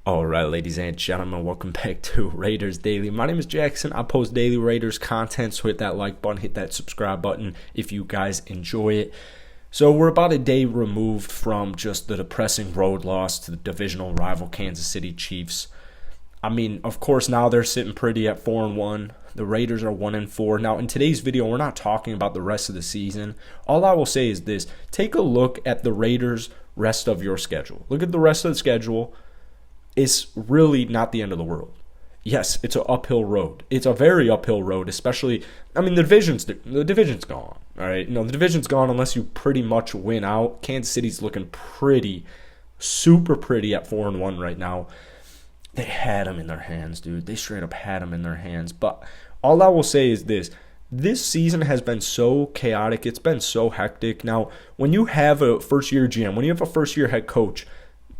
All right, ladies and gentlemen, welcome back to Raiders Daily. My name is Jackson. I post daily Raiders content, so hit that like button, hit that subscribe button if you guys enjoy it. So we're about a day removed from just the depressing road loss to the divisional rival Kansas City Chiefs. I mean, of course, now they're sitting pretty at 4-1. The Raiders are 1-4. Now, in today's video, we're not talking about the rest of the season. All I will say is this. Take a look at the Raiders' rest of your schedule. Look at the rest of the schedule. It's really not the end of the world. Yes, it's an uphill road. It's a very uphill road, especially, I mean, the division's gone, all right? The division's gone unless you pretty much win out. Kansas City's looking pretty, super pretty at 4-1 right now. They had them in their hands, dude. They straight up had them in their hands. But all I will say is this. This season has been so chaotic. It's been so hectic. Now, when you have a first-year GM, when you have a first-year head coach,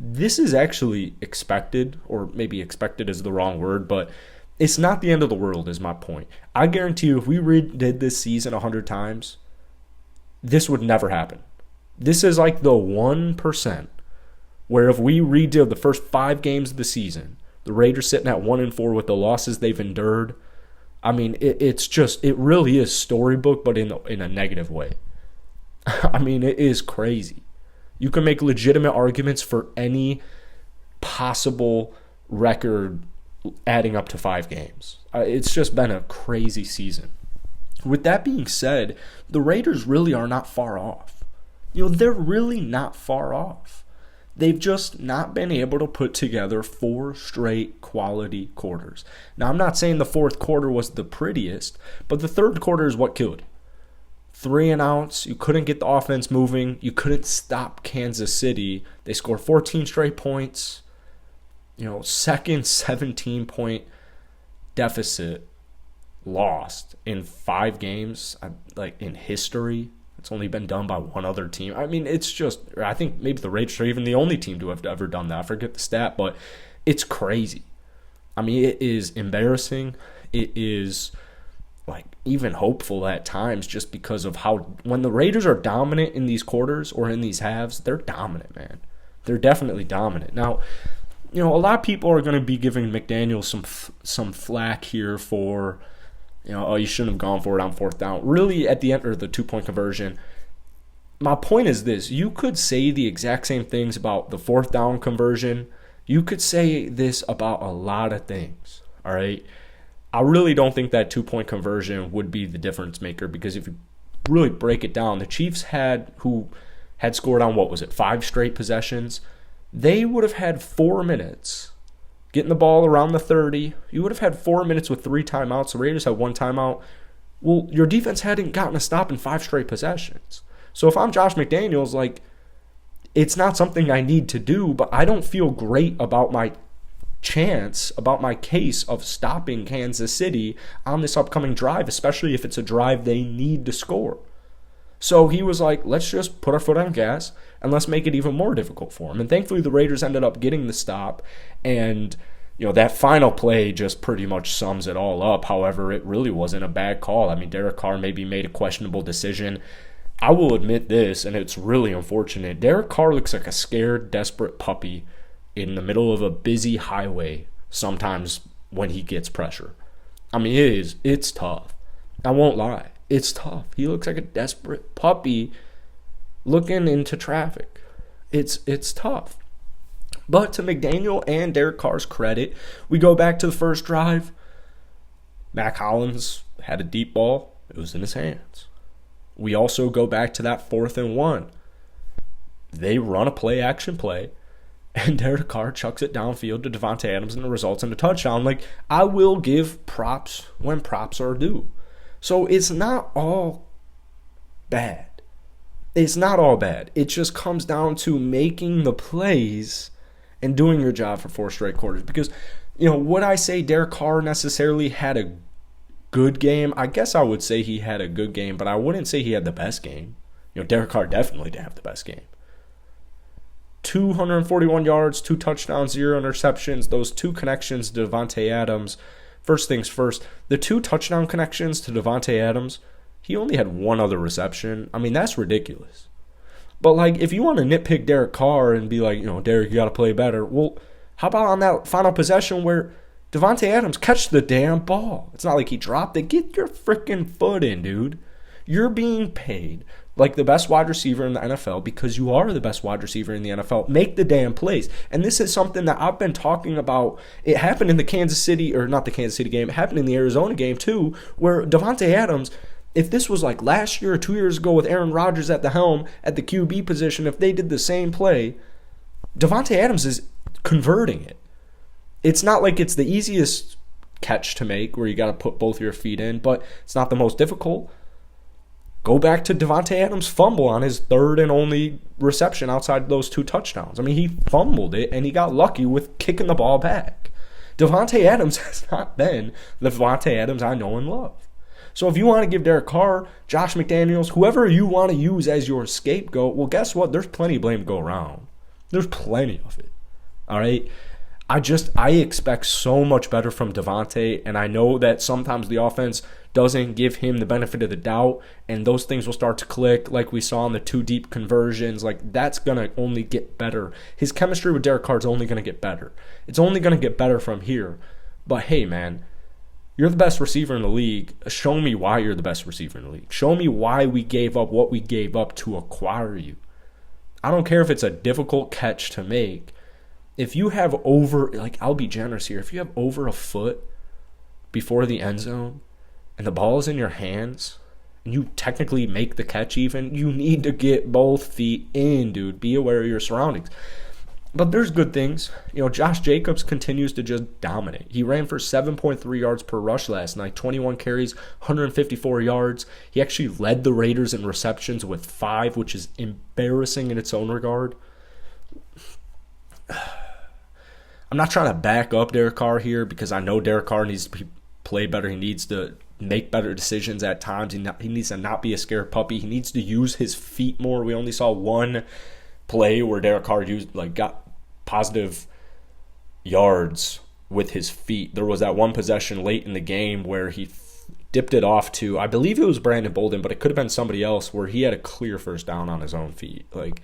this is actually expected, or maybe expected is the wrong word, but it's not the end of the world is my point. I guarantee you if we redid this season 100 times, this would never happen. This is like the 1% where if we redid the first 5 games of the season, the Raiders sitting at 1-4 with the losses they've endured, I mean, it really is storybook, but in a negative way. I mean, it is crazy. You can make legitimate arguments for any possible record adding up to 5 games. It's just been a crazy season. With that being said, the Raiders really are not far off. They're really not far off. They've just not been able to put together 4 straight quality quarters. Now, I'm not saying the fourth quarter was the prettiest, but the third quarter is what killed it. 3 and outs. You couldn't get the offense moving. You couldn't stop Kansas City. They scored 14 straight points. Second 17-point deficit lost in 5 games, like in history. It's only been done by one other team. I mean, it's just, I think maybe the Raiders are even the only team to have ever done that. I forget the stat, but it's crazy. I mean, it is embarrassing. It is like even hopeful at times just because of how when the Raiders are dominant in these quarters or in these halves, they're dominant, man. They're definitely dominant. Now, a lot of people are going to be giving McDaniel some flack here for, oh, you shouldn't have gone for it on 4th down. Really, at the end of the 2-point conversion, my point is this. You could say the exact same things about the 4th down conversion. You could say this about a lot of things, all right? I really don't think that 2-point conversion would be the difference maker because if you really break it down, the Chiefs who had scored on, 5 straight possessions, they would have had 4 minutes getting the ball around the 30. You would have had 4 minutes with 3 timeouts. The Raiders had 1 timeout. Well, your defense hadn't gotten a stop in 5 straight possessions. So if I'm Josh McDaniels, like, it's not something I need to do, but I don't feel great about my case of stopping Kansas City on this upcoming drive, especially if it's a drive they need to score. So he was like, let's just put our foot on gas and let's make it even more difficult for him. And thankfully the Raiders ended up getting the stop, and that final play just pretty much sums it all up. However, it really wasn't a bad call. I mean, Derek Carr maybe made a questionable decision. I will admit this, and it's really unfortunate. Derek Carr looks like a scared, desperate puppy in the middle of a busy highway sometimes when he gets pressure. I mean, it's tough. I won't lie. It's tough. He looks like a desperate puppy looking into traffic. It's tough. But to McDaniel and Derek Carr's credit, we go back to the first drive. Mac Hollins had a deep ball. It was in his hands. We also go back to that 4th and 1. They run a play-action play. And Derek Carr chucks it downfield to Davante Adams, and it results in a touchdown. Like, I will give props when props are due. So it's not all bad. It's not all bad. It just comes down to making the plays and doing your job for 4 straight quarters. Because, would I say Derek Carr necessarily had a good game? I guess I would say he had a good game, but I wouldn't say he had the best game. Derek Carr definitely didn't have the best game. 241 yards, 2 touchdowns, 0 interceptions. Those 2 connections to Davante Adams. First things first, the 2 touchdown connections to Davante Adams, he only had 1 other reception. I mean, that's ridiculous. But, like, if you want to nitpick Derek Carr and be like, Derek, you got to play better, well, How about on that final possession where Davante Adams catch the damn ball? It's not like he dropped it. Get your freaking foot in, dude. You're being paid like the best wide receiver in the NFL because you are the best wide receiver in the NFL. Make the damn plays. And this is something that I've been talking about. It happened in the Kansas City, or not the Kansas City game, it happened in the Arizona game too, where Davante Adams, if this was like last year or 2 years ago with Aaron Rodgers at the helm at the QB position, if they did the same play, Davante Adams is converting it. It's not like it's the easiest catch to make where you got to put both your feet in, but it's not the most difficult. Go back to Davante Adams' fumble on his third and only reception outside those 2 touchdowns. I mean, he fumbled it, and he got lucky with kicking the ball back. Davante Adams has not been the Davante Adams I know and love. So if you want to give Derek Carr, Josh McDaniels, whoever you want to use as your scapegoat, well, guess what? There's plenty of blame to go around. There's plenty of it. All right? I expect so much better from Davante, and I know that sometimes the offense doesn't give him the benefit of the doubt, and those things will start to click like we saw in the 2 deep conversions. Like, that's going to only get better. His chemistry with Derek Carr is only going to get better. It's only going to get better from here. But, hey, man, you're the best receiver in the league. Show me why you're the best receiver in the league. Show me why we gave up what we gave up to acquire you. I don't care if it's a difficult catch to make. If you have over, like, I'll be generous here. If you have over a foot before the end zone and the ball is in your hands and you technically make the catch even, you need to get both feet in, dude. Be aware of your surroundings. But there's good things. You know, Josh Jacobs continues to just dominate. He ran for 7.3 yards per rush last night, 21 carries, 154 yards. He actually led the Raiders in receptions with 5, which is embarrassing in its own regard. I'm not trying to back up Derek Carr here because I know Derek Carr needs to play better. He needs to make better decisions at times. He needs to not be a scared puppy. He needs to use his feet more. We only saw one play where Derek Carr got positive yards with his feet. There was that one possession late in the game where he dipped it off to, I believe it was Brandon Bolden, but it could have been somebody else, where he had a clear first down on his own feet. Like,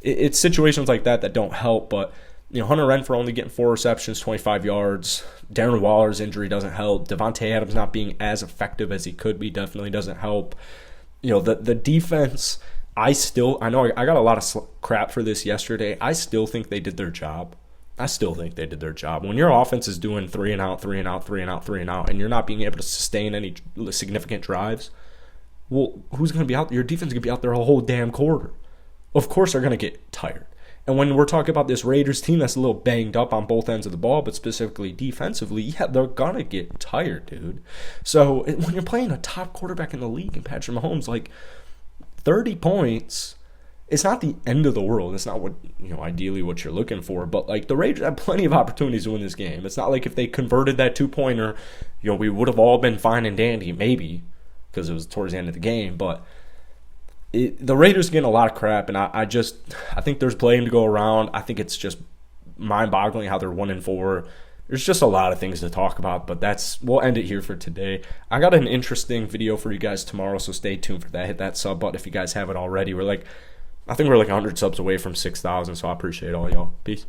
it's situations like that don't help, but you know, Hunter Renfrow only getting 4 receptions, 25 yards. Darren Waller's injury doesn't help. Davante Adams not being as effective as he could be definitely doesn't help. You know, the defense, I know I got a lot of crap for this yesterday. I still think they did their job. When your offense is doing 3 and out, 3 and out, 3 and out, 3 and out, and you're not being able to sustain any significant drives, well, who's going to be out there? Your defense is going to be out there a whole damn quarter. Of course they're going to get tired. And when we're talking about this Raiders team that's a little banged up on both ends of the ball, but specifically defensively, yeah, they're going to get tired, dude. So when you're playing a top quarterback in the league and Patrick Mahomes, like 30 points, it's not the end of the world. It's not what, you know, ideally what you're looking for. But like the Raiders had plenty of opportunities to win this game. It's not like if they converted that 2-pointer, you know, we would have all been fine and dandy, maybe, because it was towards the end of the game. But the Raiders getting a lot of crap, and I think there's blame to go around. I think it's just mind-boggling how they're 1-4. There's just a lot of things to talk about, but we'll end it here for today. I got an interesting video for you guys tomorrow, so stay tuned for that. Hit that sub button if you guys haven't already. I think we're like 100 subs away from 6,000, so I appreciate all y'all. Peace.